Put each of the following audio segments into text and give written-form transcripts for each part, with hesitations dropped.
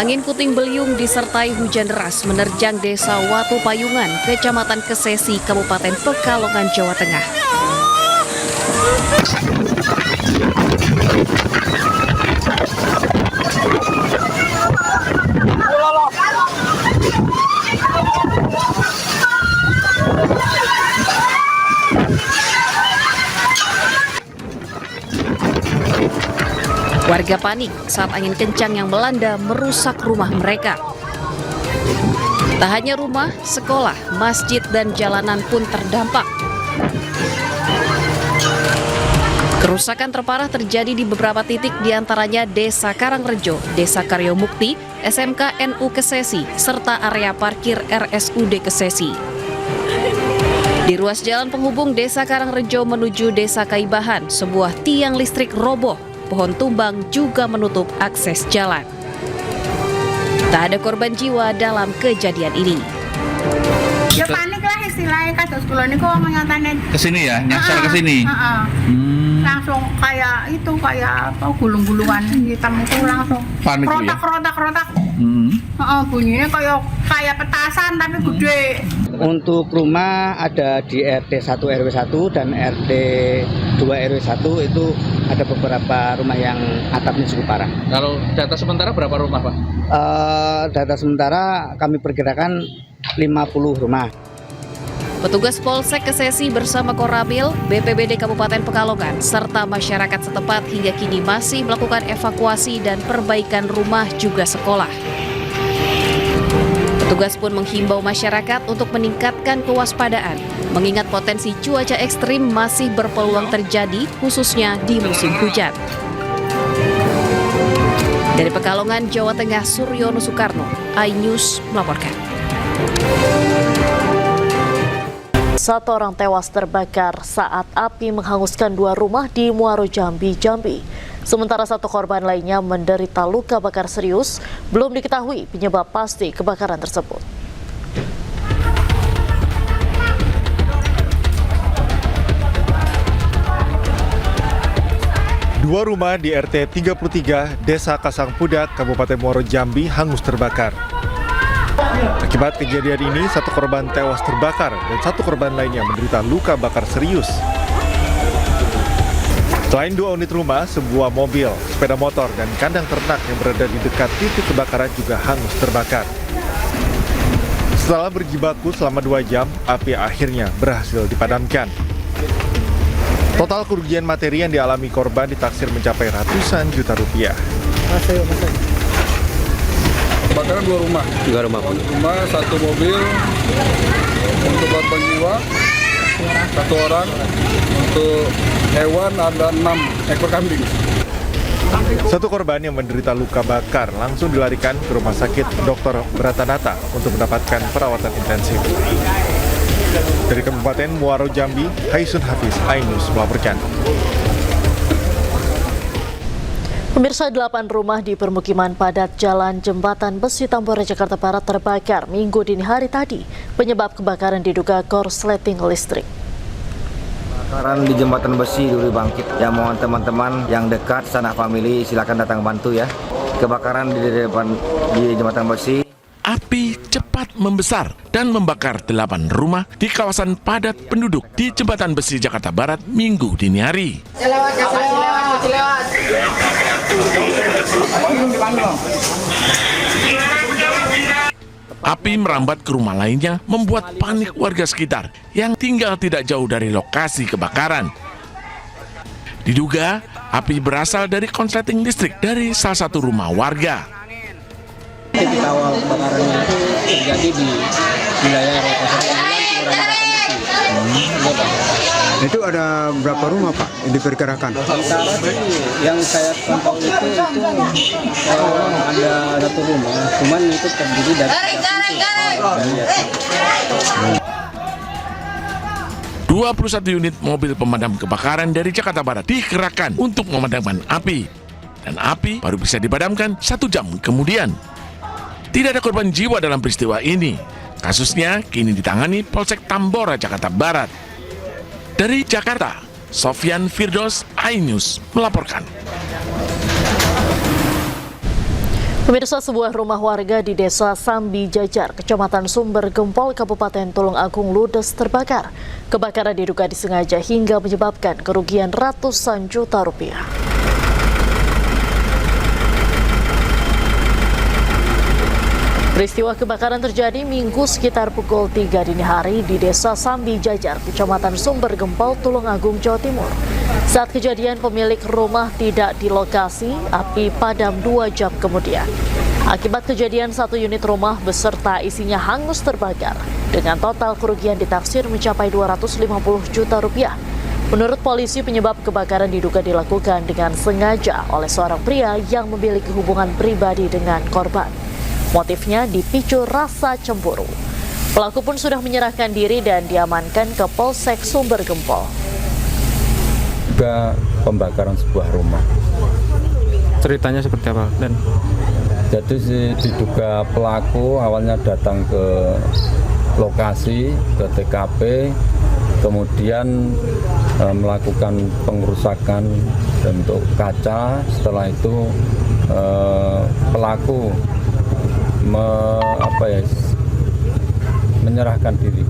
Angin puting beliung disertai hujan deras menerjang desa Watu Payungan, Kecamatan Kesesi, Kabupaten Pekalongan, Jawa Tengah. Warga panik saat angin kencang yang melanda merusak rumah mereka. Tak hanya rumah, sekolah, masjid, dan jalanan pun terdampak. Kerusakan terparah terjadi di beberapa titik, diantaranya Desa Karangrejo, Desa Karyomukti, SMK NU Kesesi, serta area parkir RSUD Kesesi. Di ruas jalan penghubung Desa Karangrejo menuju Desa Kaibahan, sebuah tiang listrik roboh. Pohon tumbang juga menutup akses jalan. Tak ada korban jiwa dalam kejadian ini. Ya panik lah istilahnya, kados kula niku menyatane kesini ya, nyasar kesini. Langsung kayak apa gulung-gulungan hitam itu langsung Panik ya? rotak. Bunyinya kayak petasan tapi gede. Untuk rumah ada di RT 1 RW 1 dan RT 2 RW 1 itu ada beberapa rumah yang atapnya cukup parah. Kalau data sementara berapa rumah, Pak? Data sementara kami perkirakan 50 rumah. Petugas Polsek Kesesi bersama Koramil, BPBD Kabupaten Pekalongan, serta masyarakat setempat hingga kini masih melakukan evakuasi dan perbaikan rumah juga sekolah. Petugas pun menghimbau masyarakat untuk meningkatkan kewaspadaan, mengingat potensi cuaca ekstrim masih berpeluang terjadi, khususnya di musim hujan. Dari Pekalongan, Jawa Tengah, Suryono Soekarno, iNews melaporkan. Satu orang tewas terbakar saat api menghanguskan 2 rumah di Muaro Jambi, Jambi. Sementara 1 korban lainnya menderita luka bakar serius, belum diketahui penyebab pasti kebakaran tersebut. Dua rumah di RT 33, Desa Kasangpudak, Kabupaten Muaro Jambi hangus terbakar. Akibat kejadian ini, 1 korban tewas terbakar dan 1 korban lainnya menderita luka bakar serius. Selain 2 unit rumah, sebuah mobil, sepeda motor, dan kandang ternak yang berada di dekat titik kebakaran juga hangus terbakar. Setelah berjibaku selama 2 jam, api akhirnya berhasil dipadamkan. Total kerugian materi yang dialami korban ditaksir mencapai ratusan juta rupiah. Kebakaran 2 rumah. 2 rumah. 1 mobil untuk korban jiwa, 1 orang. Untuk hewan ada 6 ekor kambing. 1 korban yang menderita luka bakar langsung dilarikan ke Rumah Sakit Dr. Bratanata untuk mendapatkan perawatan intensif. Dari Kabupaten Muaro Jambi, Haisun Hafiz, iNews melaporkan. Pemirsa, 8 rumah di permukiman padat Jalan Jembatan Besi Tambora, Jakarta Barat terbakar Minggu dini hari tadi. Penyebab kebakaran diduga korsleting listrik. Kebakaran di Jembatan Besi Duri Bangkit. Ya, mohon teman-teman yang dekat sanak famili silakan datang bantu ya. Kebakaran di Jembatan Besi. Api cepat membesar dan membakar 8 rumah di kawasan padat penduduk di Jembatan Besi, Jakarta Barat, Minggu dini hari. Api merambat ke rumah lainnya membuat panik warga sekitar yang tinggal tidak jauh dari lokasi kebakaran. Diduga api berasal dari konsleting listrik dari salah satu rumah warga. Titik awal kebakarannya itu terjadi di wilayah RW 09 Kelurahan Jembatan Besi. Itu ada berapa rumah, Pak, yang diperkirakan? Sementara yang saya pantau itu ada 1 rumah, cuman itu terdiri dari 21 unit mobil pemadam kebakaran dari Jakarta Barat dikerahkan untuk memadamkan api. Dan api baru bisa dipadamkan 1 jam kemudian. Tidak ada korban jiwa dalam peristiwa ini. Kasusnya kini ditangani Polsek Tambora, Jakarta Barat. Dari Jakarta, Sofyan Firdaus, iNews melaporkan. Pemirsa, sebuah rumah warga di Desa Sambi Jajar, Kecamatan Sumber Gempol, Kabupaten Tulung Agung ludes terbakar. Kebakaran diduga disengaja hingga menyebabkan kerugian ratusan juta rupiah. Peristiwa kebakaran terjadi Minggu sekitar pukul 3 dini hari di Desa Sambi Jajar, Kecamatan Sumber Gempol, Tulung Agung, Jawa Timur. Saat kejadian, pemilik rumah tidak di lokasi, api padam 2 jam kemudian. Akibat kejadian, 1 unit rumah beserta isinya hangus terbakar, dengan total kerugian ditaksir mencapai 250 juta rupiah. Menurut polisi, penyebab kebakaran diduga dilakukan dengan sengaja oleh seorang pria yang memiliki hubungan pribadi dengan korban. Motifnya dipicu rasa cemburu. Pelaku pun sudah menyerahkan diri dan diamankan ke Polsek Sumber Gempol. Juga pembakaran sebuah rumah. Ceritanya seperti apa? Dan jadi diduga pelaku awalnya datang ke lokasi, ke TKP, kemudian melakukan pengerusakan bentuk kaca. Setelah itu pelaku menyerahkan diri.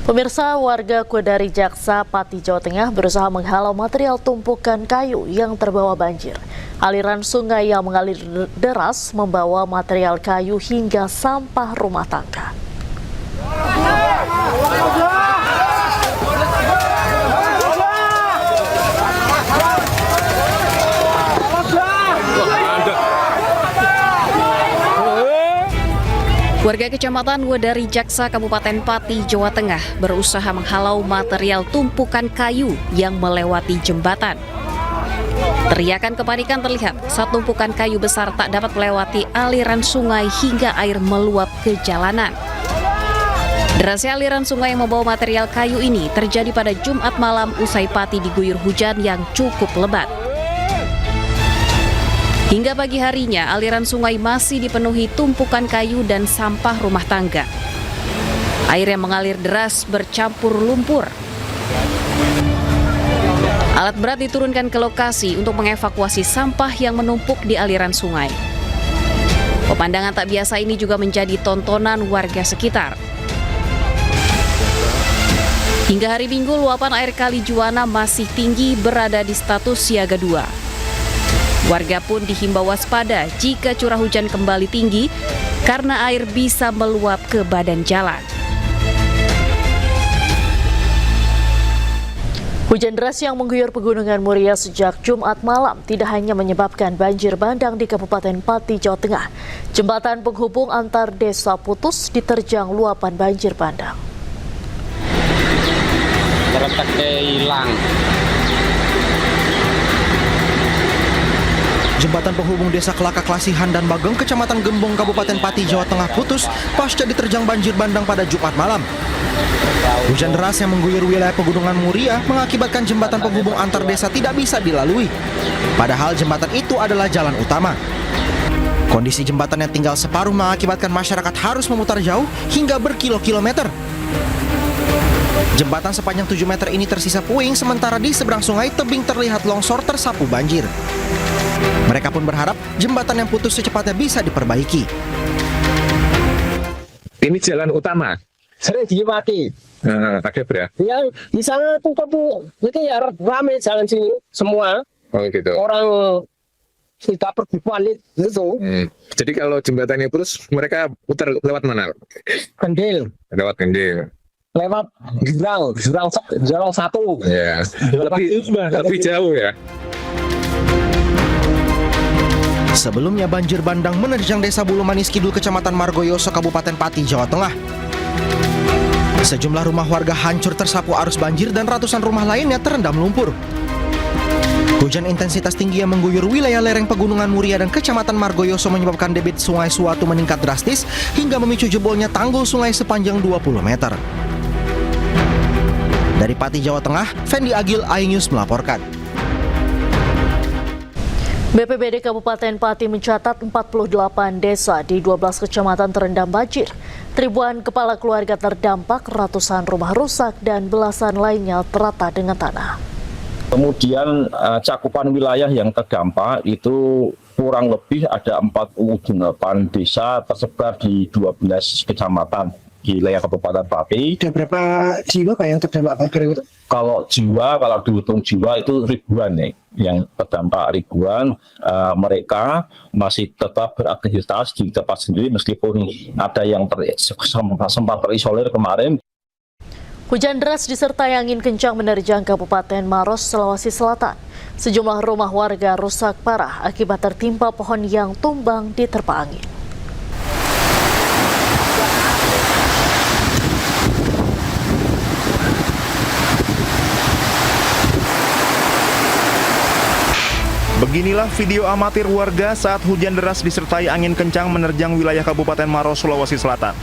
Pemirsa, warga Kodari Jaksa, Pati, Jawa Tengah berusaha menghalau material tumpukan kayu yang terbawa banjir. Aliran sungai yang mengalir deras membawa material kayu hingga sampah rumah tangga. Warga Kecamatan Wedari Jaksa, Kabupaten Pati, Jawa Tengah berusaha menghalau material tumpukan kayu yang melewati jembatan. Teriakan kepanikan terlihat saat tumpukan kayu besar tak dapat melewati aliran sungai hingga air meluap ke jalanan. Derasnya aliran sungai yang membawa material kayu ini terjadi pada Jumat malam usai Pati diguyur hujan yang cukup lebat. Hingga pagi harinya, aliran sungai masih dipenuhi tumpukan kayu dan sampah rumah tangga. Air yang mengalir deras bercampur lumpur. Alat berat diturunkan ke lokasi untuk mengevakuasi sampah yang menumpuk di aliran sungai. Pemandangan tak biasa ini juga menjadi tontonan warga sekitar. Hingga hari Minggu, luapan air Kali Juwana masih tinggi, berada di status siaga 2. Warga pun dihimbau waspada jika curah hujan kembali tinggi karena air bisa meluap ke badan jalan. Hujan deras yang mengguyur Pegunungan Muria sejak Jumat malam tidak hanya menyebabkan banjir bandang di Kabupaten Pati, Jawa Tengah. Jembatan penghubung antar desa putus diterjang luapan banjir bandang. hilang. Jembatan penghubung Desa Kelaka Klasihan dan Bagong, Kecamatan Gembong, Kabupaten Pati, Jawa Tengah putus pasca diterjang banjir bandang pada Jumat malam. Hujan deras yang mengguyur wilayah Pegunungan Muria mengakibatkan jembatan penghubung antar desa tidak bisa dilalui. Padahal jembatan itu adalah jalan utama. Kondisi jembatan yang tinggal separuh mengakibatkan masyarakat harus memutar jauh hingga berkilo-kilometer. Jembatan sepanjang 7 meter ini tersisa puing, sementara di seberang sungai tebing terlihat longsor tersapu banjir. Mereka pun berharap jembatan yang putus secepatnya bisa diperbaiki. Ini jalan utama. Sering dipakai. Pakai berapa? Ya, di sana tuh itu ya ramai jalan sini semua. Oh gitu. Orang kita perbukuan itu. Jadi kalau jembatannya putus, mereka putar lewat mana? Kendil. Lewat Kendil. Lewat Jurang 1. Ya. Lebih jauh ya. Sebelumnya banjir bandang menerjang Desa Bulu Manis Kidul, Kecamatan Margoyoso, Kabupaten Pati, Jawa Tengah. Sejumlah rumah warga hancur tersapu arus banjir dan ratusan rumah lainnya terendam lumpur. Hujan intensitas tinggi yang mengguyur wilayah lereng Pegunungan Muria dan Kecamatan Margoyoso menyebabkan debit Sungai Suwatu meningkat drastis hingga memicu jebolnya tanggul sungai sepanjang 20 meter. Dari Pati, Jawa Tengah, Fendi Agil, iNews melaporkan. BPBD Kabupaten Pati mencatat 48 desa di 12 kecamatan terendam banjir. Ribuan kepala keluarga terdampak, ratusan rumah rusak, dan belasan lainnya terata dengan tanah. Kemudian cakupan wilayah yang terdampak itu kurang lebih ada 48 desa tersebar di 12 kecamatan di wilayah Kabupaten Pati. Ada berapa jiwa Pak yang terdampak banjir itu? Kalau dihitung jiwa itu ribuan nih, yang terdampak ribuan. Mereka masih tetap beraktivitas di tempat sendiri meskipun ada yang sempat terisolir kemarin. Hujan deras disertai angin kencang menerjang Kabupaten Maros, Sulawesi Selatan. Sejumlah rumah warga rusak parah akibat tertimpa pohon yang tumbang diterpa angin. Beginilah video amatir warga saat hujan deras disertai angin kencang menerjang wilayah Kabupaten Maros, Sulawesi Selatan.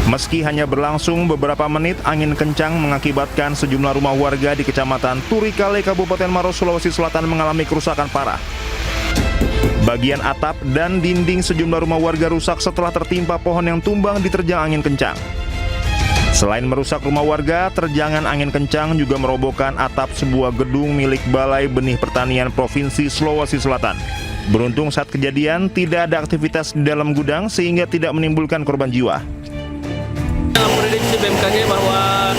Meski hanya berlangsung beberapa menit, angin kencang mengakibatkan sejumlah rumah warga di Kecamatan Turikale, Kabupaten Maros, Sulawesi Selatan mengalami kerusakan parah. Bagian atap dan dinding sejumlah rumah warga rusak setelah tertimpa pohon yang tumbang diterjang angin kencang. Selain merusak rumah warga, terjangan angin kencang juga merobohkan atap sebuah gedung milik Balai Benih Pertanian Provinsi Sulawesi Selatan. Beruntung saat kejadian tidak ada aktivitas di dalam gudang sehingga tidak menimbulkan korban jiwa. Dalam prediksi BMKG bahwa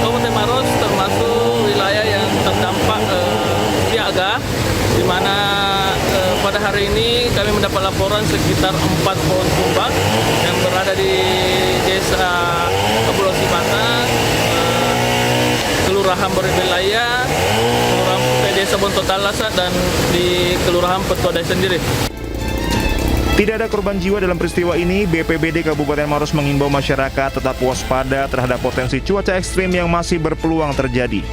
Kabupaten Maros termasuk wilayah yang terdampak siaga, di mana pada hari ini kami mendapat laporan sekitar 4 pohon tumbang yang berada di Desa Kepulauan Sibatan, Kelurahan Berwilayah, Kelurahan Desa Bontotalasa, dan di Kelurahan Petua Dai sendiri. Tidak ada korban jiwa dalam peristiwa ini. BPBD Kabupaten Maros mengimbau masyarakat tetap waspada terhadap potensi cuaca ekstrim yang masih berpeluang terjadi.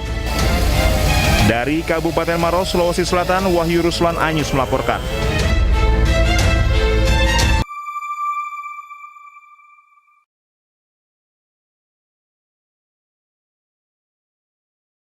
Dari Kabupaten Maros, Sulawesi Selatan, Wahyu Ruslan Anyus melaporkan.